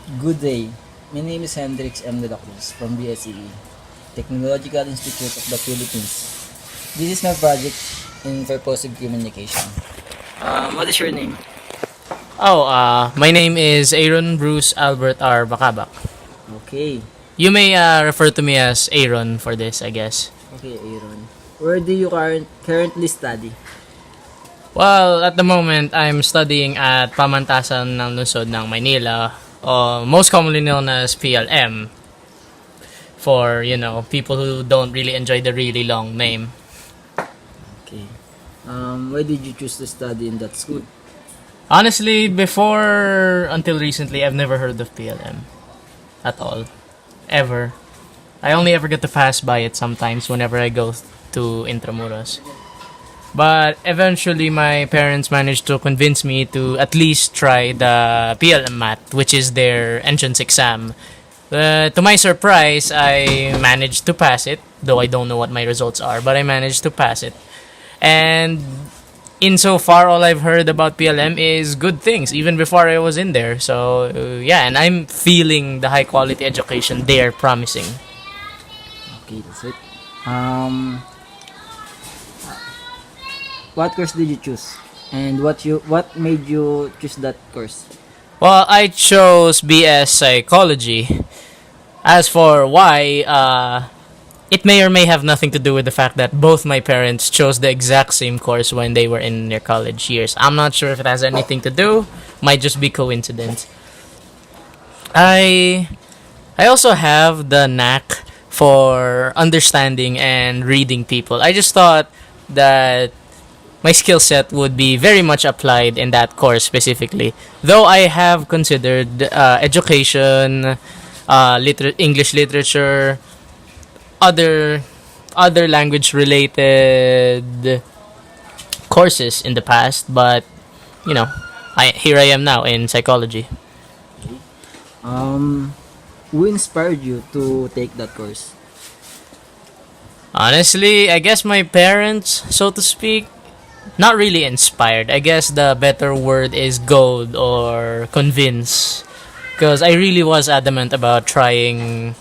Good day. My name is Hendrix M. Delacruz from BSEE, Technological Institute of the Philippines. This is my project in Purposive Communication. What is your name? My name is Aaron Bruce Albert R. Bakabak. Okay. You may refer to me as Aaron for this, I guess. Okay, Aaron. Where do you currently study? Well, at the moment, I'm studying at Pamantasan ng Lungsod ng Maynila, most commonly known as PLM, for, people who don't really enjoy the really long name. Okay. Why did you choose to study in that school? Honestly, until recently, I've never heard of PLM at all. Ever. I only ever get to pass by it sometimes whenever I go to Intramuros. But eventually, my parents managed to convince me to at least try the PLM Math, which is their entrance exam. To my surprise, I managed to pass it, though I don't know what my results are, but I managed to pass it. And insofar, all I've heard about PLM is good things, even before I was in there. So, yeah, and I'm feeling the high quality education they're promising. Okay, that's it. What course did you choose? And what made you choose that course? Well, I chose BS Psychology. As for why, it may or may have nothing to do with the fact that both my parents chose the exact same course when they were in their college years. I'm not sure if it has anything to do. Might just be coincidence. I also have the knack for understanding and reading people. I just thought that my skill set would be very much applied in that course specifically. Though I have considered education, English literature, other language related courses in the past, but here I am now in psychology. Who inspired you to take that course? Honestly, I guess my parents, so to speak. Not really inspired. I guess the better word is goad or convince. Because I really was adamant about trying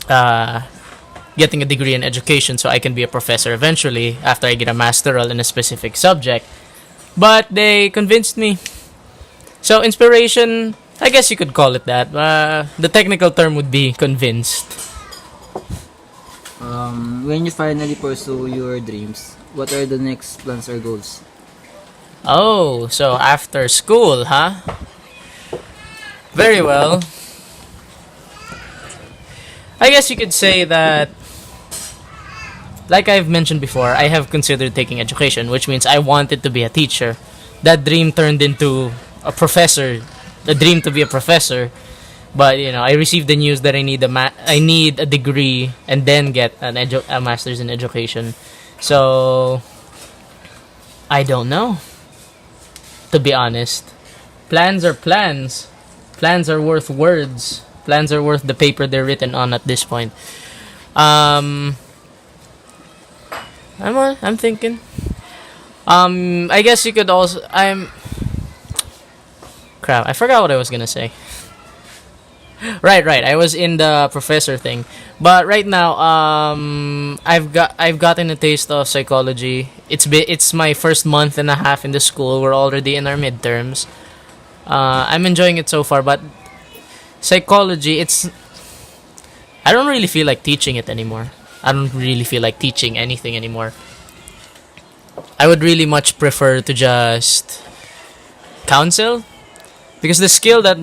getting a degree in education so I can be a professor eventually after I get a masteral in a specific subject. But they convinced me. So inspiration, I guess you could call it that. The technical term would be convinced. When you finally pursue your dreams, what are the next plans or goals? Oh, so after school, huh? Very well. I guess you could say that, like I've mentioned before, I have considered taking education, which means I wanted to be a teacher. That dream turned into a professor, the dream to be a professor. But I received the news that I need a degree and then get a master's in education. So I don't know, to be honest. Plans are plans. Plans are worth words. Plans are worth the paper they're written on at this point. I'm thinking. I guess you could also. Crap. I forgot what I was gonna say. Right. I was in the professor thing, but right now, I've gotten a taste of psychology. It's my first month and a half in the school. We're already in our midterms. I'm enjoying it so far, but psychology, I don't really feel like teaching it anymore. I don't really feel like teaching anything anymore. I would really much prefer to just counsel. Because the skill that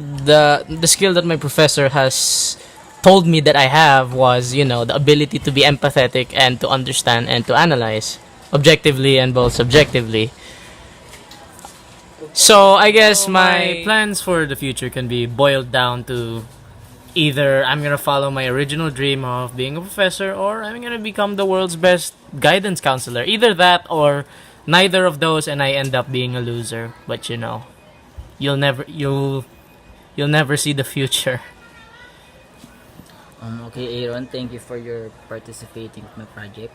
my professor has told me that I have was, the ability to be empathetic and to understand and to analyze objectively and both subjectively. So I guess my plans for the future can be boiled down to either I'm gonna follow my original dream of being a professor, or I'm gonna become the world's best guidance counselor. Either that or neither of those, and I end up being a loser. But you'll never see the future. Okay, Aaron, thank you for your participating in my project.